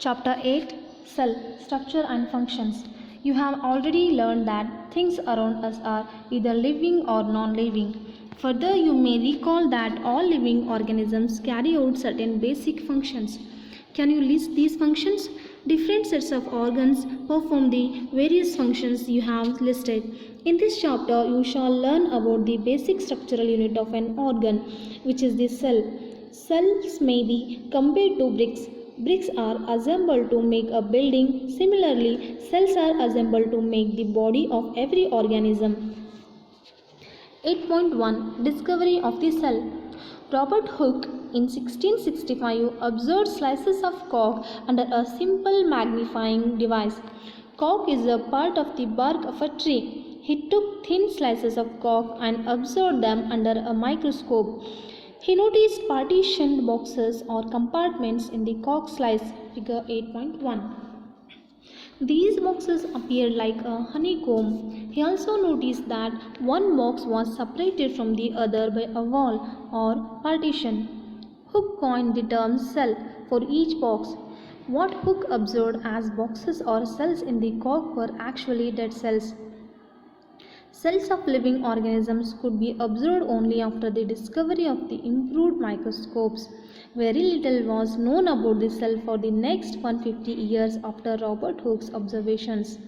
Chapter 8 Cell Structure and Functions. You have already learned that things around us are either living or non living. Further, you may recall that all living organisms carry out certain basic functions. Can you list these functions? Different sets of organs perform the various functions you have listed. In this chapter, you shall learn about the basic structural unit of an organ, which is the cell. Cells may be compared to bricks. Bricks are assembled to make a building. Similarly, cells are assembled to make the body of every organism. 8.1 Discovery of the cell. Robert Hooke in 1665 observed slices of cork under a simple magnifying device. Cork is a part of the bark of a tree. He took thin slices of cork and observed them under a microscope. He noticed partitioned boxes or compartments in the cork slice, figure 8.1. These boxes appeared like a honeycomb. He also noticed that one box was separated from the other by a wall or partition. Hooke coined the term cell for each box. What Hooke observed as boxes or cells in the cork were actually dead cells. Cells of living organisms could be observed only after the discovery of the improved microscopes. Very little was known about the cell for the next 150 years after Robert Hooke's observations.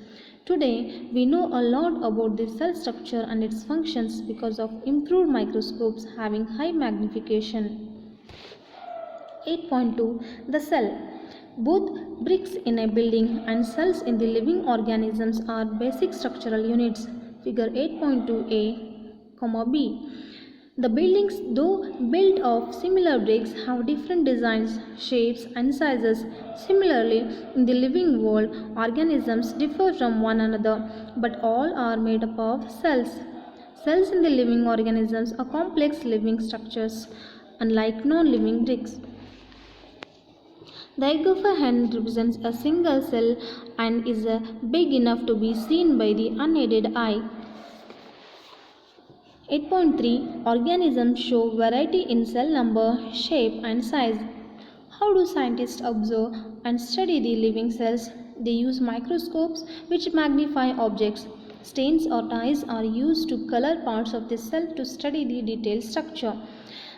Today, we know a lot about the cell structure and its functions because of improved microscopes having high magnification. 8.2 The cell. Both bricks in a building and cells in the living organisms are basic structural units. Figure 8.2a, b. The buildings, though built of similar bricks, have different designs, shapes, and sizes. Similarly, in the living world, organisms differ from one another, but all are made up of cells. Cells in the living organisms are complex living structures, unlike non-living bricks. The egg of a hen represents a single cell and is big enough to be seen by the unaided eye. 8.3 Organisms show variety in cell number, shape, and size. How do scientists observe and study the living cells? They use microscopes which magnify objects. Stains or dyes are used to color parts of the cell to study the detailed structure.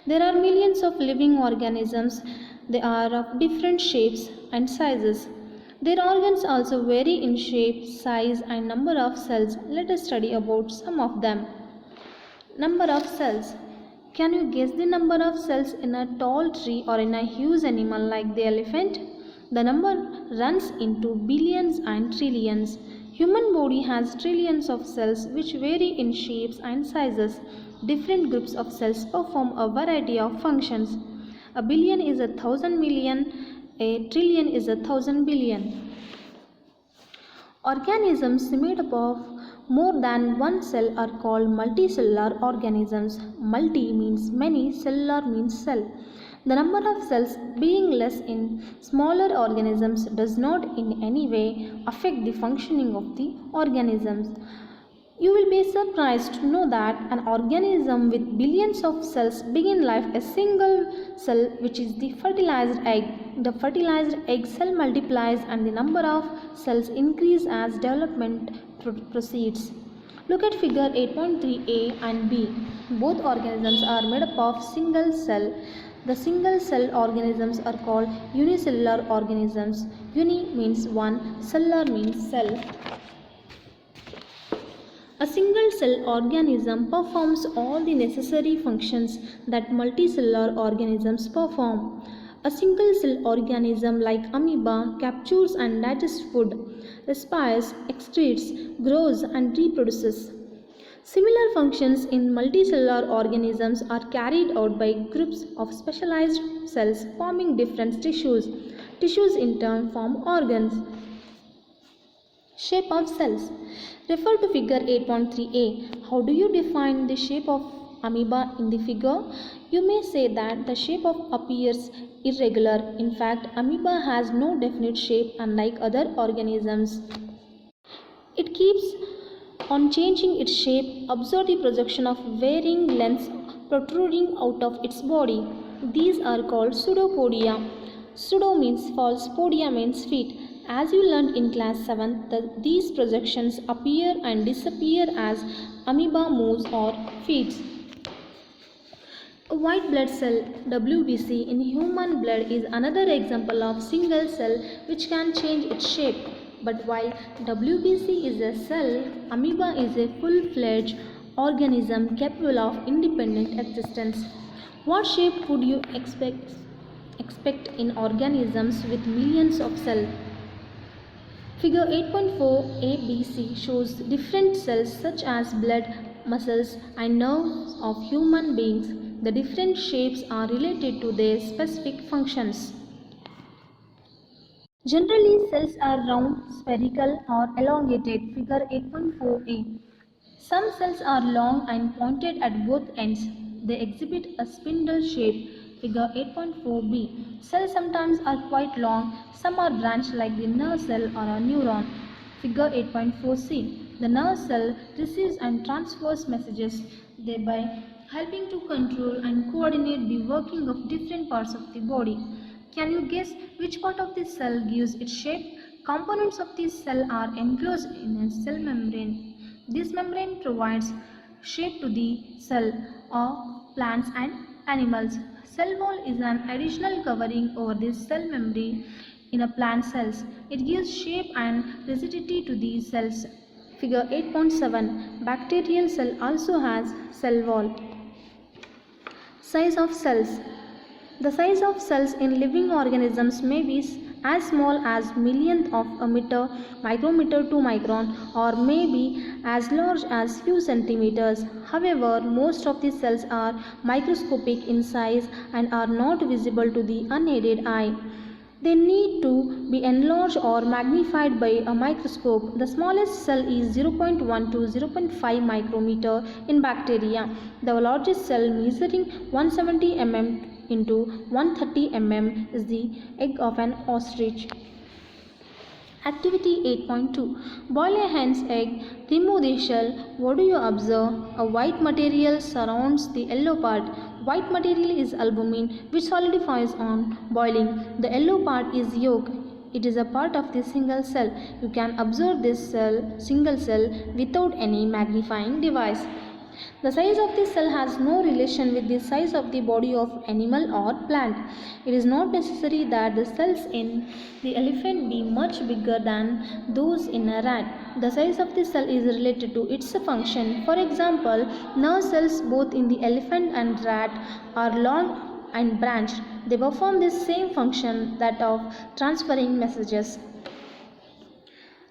There are millions of living organisms. They are of different shapes and sizes. Their organs also vary in shape, size, and number of cells. Let us study about some of them. Number of cells. Can you guess the number of cells in a tall tree or in a huge animal like the elephant? The number runs into billions and trillions. Human body has trillions of cells which vary in shapes and sizes. Different groups of cells perform a variety of functions. A billion is 1,000 million, a trillion is 1,000 billion. Organisms made up of more than one cell are called multicellular organisms. Multi means many, cellular means cell. The number of cells being less in smaller organisms does not in any way affect the functioning of the organisms. You will be surprised to know that an organism with billions of cells begin life a single cell, which is the fertilized egg. The fertilized egg cell multiplies and the number of cells increase as development proceeds. Look at figure 8.3a and b. Both organisms are made up of single cell. The single cell organisms are called unicellular organisms. Uni means one, cellular means cell. A single cell organism performs all the necessary functions that multicellular organisms perform. A single cell organism like amoeba captures and digests food, respires, excretes, grows and reproduces. Similar functions in multicellular organisms are carried out by groups of specialized cells forming different tissues. Tissues in turn form organs. Shape of cells. Refer to figure 8.3a. How do you define the shape of amoeba in the figure? You may say that the shape appears irregular. In fact, amoeba has no definite shape unlike other organisms. It keeps on changing its shape. Observe the projection of varying lengths protruding out of its body. These are called pseudopodia. Pseudo means false, podia means feet. As you learned in class 7, these projections appear and disappear as amoeba moves or feeds. A white blood cell WBC in human blood is another example of single cell which can change its shape. But while WBC is a cell, amoeba is a full-fledged organism capable of independent existence. What shape would you expect in organisms with millions of cells? Figure 8.4 ABC shows different cells such as blood, muscles and nerves of human beings. The different shapes are related to their specific functions. Generally, cells are round, spherical or elongated. Figure 8.4a. Some cells are long and pointed at both ends. They exhibit a spindle shape. Figure 8.4b. Cells sometimes are quite long. Some are branched like the nerve cell or a neuron. Figure 8.4c. The nerve cell receives and transfers messages, thereby helping to control and coordinate the working of different parts of the body. Can you guess which part of the cell gives its shape? Components of the cell are enclosed in a cell membrane. This membrane provides shape to the cell of plants and animals. Cell wall is an additional covering over the cell membrane in a plant cells. It gives shape and rigidity to the cells. Figure 8.7. Bacterial cell also has cell wall. Size of cells. The size of cells in living organisms may be as small as millionth of a meter, micrometer to micron, or may be as large as few centimeters. However, most of the cells are microscopic in size and are not visible to the unaided eye. They need to be enlarged or magnified by a microscope. The smallest cell is 0.1 to 0.5 micrometer in bacteria. The largest cell, measuring 170 mm into 130 mm, is the egg of an ostrich. Activity 8.2. Boil a hen's egg. Remove the shell. What do you observe? A white material surrounds the yellow part. White material is albumin, which solidifies on boiling. The yellow part is yolk. It is a part of the single cell. You can observe this single cell without any magnifying device. The size of the cell has no relation with the size of the body of animal or plant. It is not necessary that the cells in the elephant be much bigger than those in a rat. The size of the cell is related to its function. For example, nerve cells both in the elephant and rat are long and branched. They perform the same function, that of transferring messages.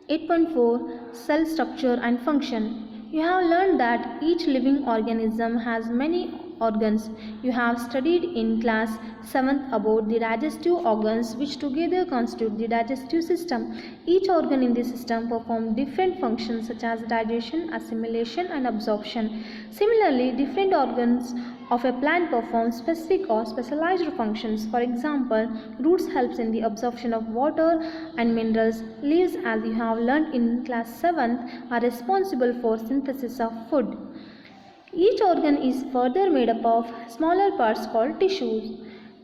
8.4. Cell structure and function. You have learned that each living organism has many organs. You have studied in class 7th about the digestive organs, which together constitute the digestive system. Each organ in the system performs different functions such as digestion, assimilation and absorption. Similarly, different organs of a plant perform specific or specialized functions. For example, roots helps in the absorption of water and minerals. Leaves, as you have learned in class 7, are responsible for synthesis of food. Each organ is further made up of smaller parts called tissues.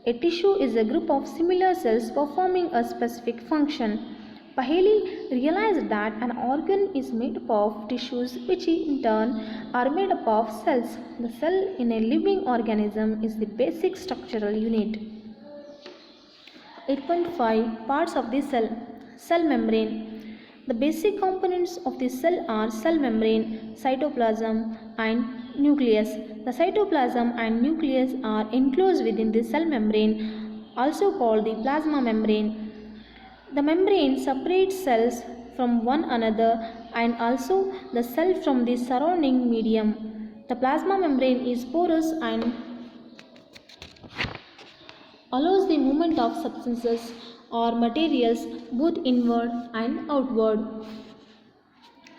A tissue is a group of similar cells performing a specific function. Paley realized that an organ is made up of tissues which in turn are made up of cells. The cell in a living organism is the basic structural unit. 8.5. Parts of the cell. Cell membrane. The basic components of the cell are cell membrane, cytoplasm and nucleus. The cytoplasm and nucleus are enclosed within the cell membrane, also called the plasma membrane. The membrane separates cells from one another and also the cell from the surrounding medium. The plasma membrane is porous and allows the movement of substances or materials both inward and outward.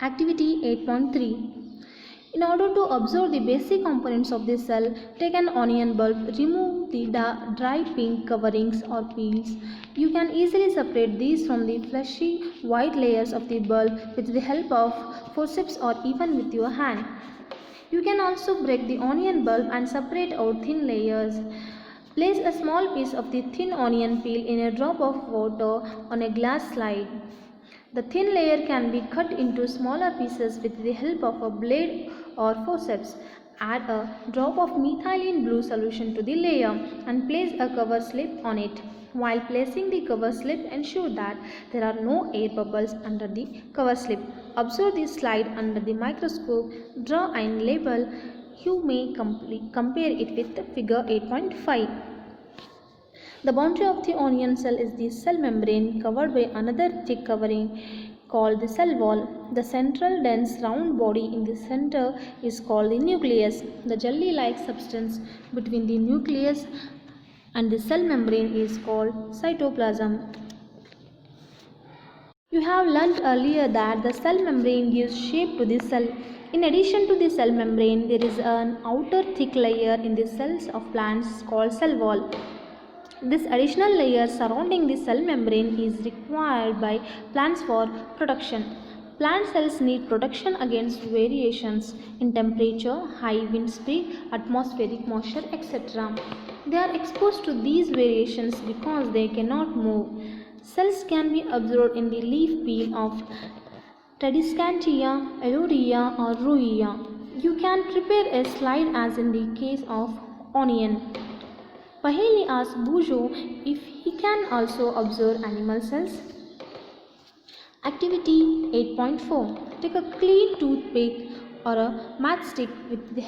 Activity 8.3. In order to observe the basic components of the cell, take an onion bulb, remove the dry pink coverings or peels. You can easily separate these from the fleshy white layers of the bulb with the help of forceps or even with your hand. You can also break the onion bulb and separate out thin layers. Place a small piece of the thin onion peel in a drop of water on a glass slide. The thin layer can be cut into smaller pieces with the help of a blade or forceps. Add a drop of methylene blue solution to the layer and place a cover slip on it. While placing the cover slip, ensure that there are no air bubbles under the cover slip. Observe the slide under the microscope. Draw and label. You may compare it with figure 8.5. The boundary of the onion cell is the cell membrane covered by another thick covering called the cell wall. The central dense round body in the center is called the nucleus. The jelly-like substance between the nucleus and the cell membrane is called cytoplasm. You have learnt earlier that the cell membrane gives shape to the cell. In addition to the cell membrane, there is an outer thick layer in the cells of plants called cell wall. This additional layer surrounding the cell membrane is required by plants for protection. Plant cells need protection against variations in temperature, high wind speed, atmospheric moisture, etc. They are exposed to these variations because they cannot move. Cells can be observed in the leaf peel of Tradescantia, Elodea or Ruia. You can prepare a slide as in the case of onion. Paheli asked Bujo if he can also observe animal cells. Activity 8.4. Take a clean toothpick or a matchstick with the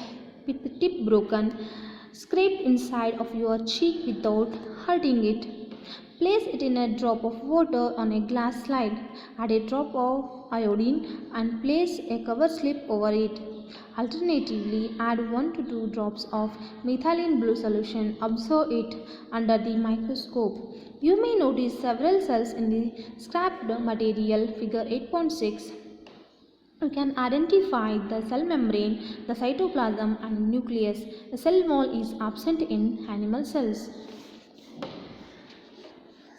tip broken. Scrape inside of your cheek without hurting it. Place it in a drop of water on a glass slide. Add a drop of iodine and place a cover slip over it. Alternatively, add 1 to 2 drops of methylene blue solution. Observe it under the microscope. You may notice several cells in the scrapped material, figure 8.6. You can identify the cell membrane, the cytoplasm and nucleus. The cell wall is absent in animal cells.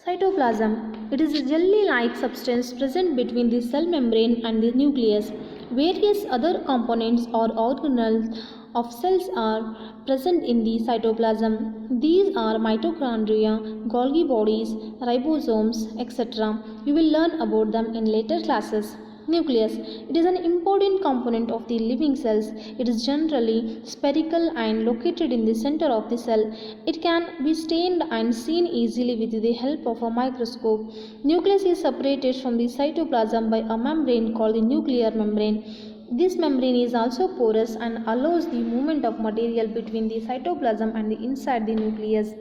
Cytoplasm. It is a jelly-like substance present between the cell membrane and the nucleus. Various other components or organelles of cells are present in the cytoplasm. These are mitochondria, Golgi bodies, ribosomes, etc. You will learn about them in later classes. Nucleus. It is an important component of the living cells. It is generally spherical and located in the center of the cell. It can be stained and seen easily with the help of a microscope. Nucleus is separated from the cytoplasm by a membrane called the nuclear membrane. This membrane is also porous and allows the movement of material between the cytoplasm and the inside the nucleus.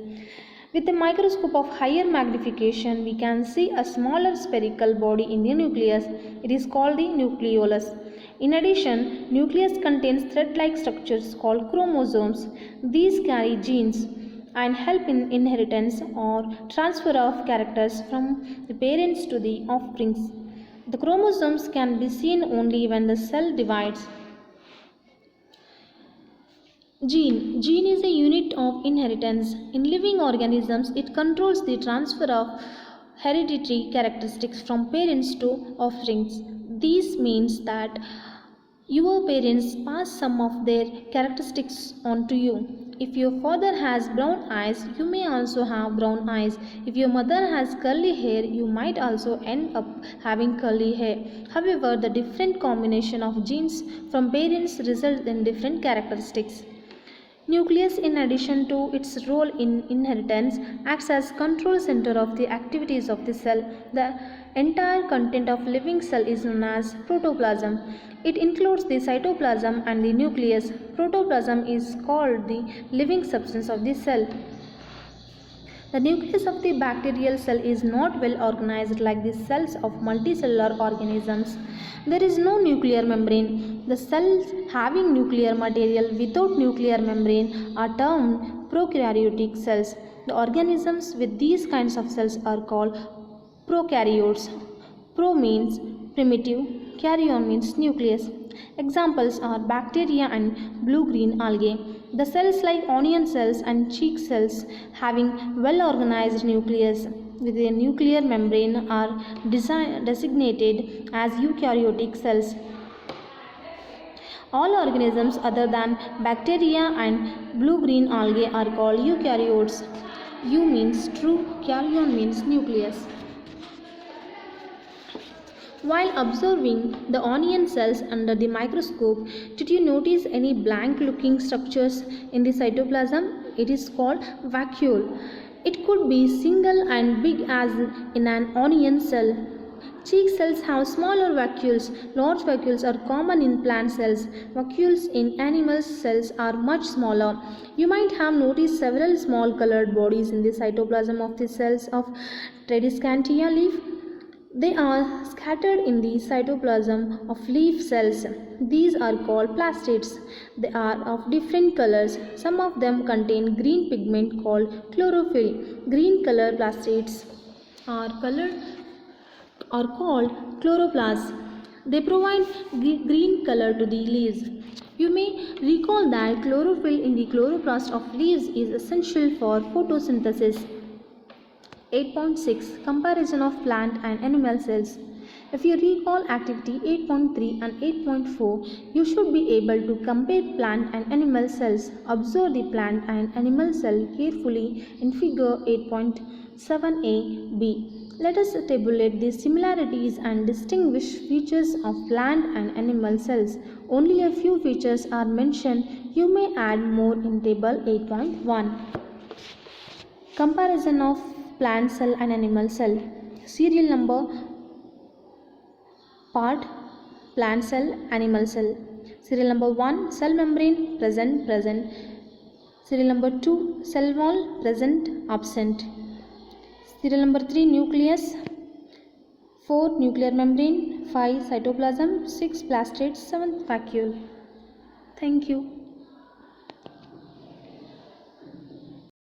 With a microscope of higher magnification, we can see a smaller spherical body in the nucleus. It is called the nucleolus. In addition, nucleus contains thread-like structures called chromosomes. These carry genes and help in inheritance or transfer of characters from the parents to the offsprings. The chromosomes can be seen only when the cell divides. Gene. Gene is a unit of inheritance. In living organisms, it controls the transfer of hereditary characteristics from parents to offsprings. This means that your parents pass some of their characteristics on to you. If your father has brown eyes, you may also have brown eyes. If your mother has curly hair, you might also end up having curly hair. However, the different combination of genes from parents results in different characteristics. Nucleus, in addition to its role in inheritance, acts as control center of the activities of the cell. The entire content of living cell is known as protoplasm. It includes the cytoplasm and the nucleus. Protoplasm is called the living substance of the cell. The nucleus of the bacterial cell is not well organized like the cells of multicellular organisms. There is no nuclear membrane. The cells having nuclear material without nuclear membrane are termed prokaryotic cells. The organisms with these kinds of cells are called prokaryotes. Pro means primitive, karyon means nucleus. Examples are bacteria and blue-green algae. The cells like onion cells and cheek cells having well-organized nucleus with a nuclear membrane are designated as eukaryotic cells. All organisms other than bacteria and blue-green algae are called eukaryotes. U means true, karyon means nucleus. While observing the onion cells under the microscope, did you notice any blank-looking structures in the cytoplasm? It is called vacuole. It could be single and big as in an onion cell. Cheek cells have smaller vacuoles. Large vacuoles are common in plant cells. Vacuoles in animal cells are much smaller. You might have noticed several small colored bodies in the cytoplasm of the cells of Tradescantia leaf. They are scattered in the cytoplasm of leaf cells. These are called plastids. They are of different colors. Some of them contain green pigment called chlorophyll. Green color plastids are called chloroplasts. They provide green color to the leaves. You may recall that chlorophyll in the chloroplast of leaves is essential for photosynthesis. 8.6 Comparison of plant and animal cells. If you recall activity 8.3 and 8.4, you should be able to compare plant and animal cells. Observe the plant and animal cell carefully in figure 8.7a-b. Let us tabulate the similarities and distinguish features of plant and animal cells. Only a few features are mentioned. You may add more in table 8.1. Comparison of plant cell and animal cell. Serial number part plant cell, animal cell. Serial number 1 cell membrane present. Serial number 2 cell wall present, absent. Serial number 3 nucleus, 4 nuclear membrane, 5 cytoplasm, 6 plastids, 7 vacuole. Thank you.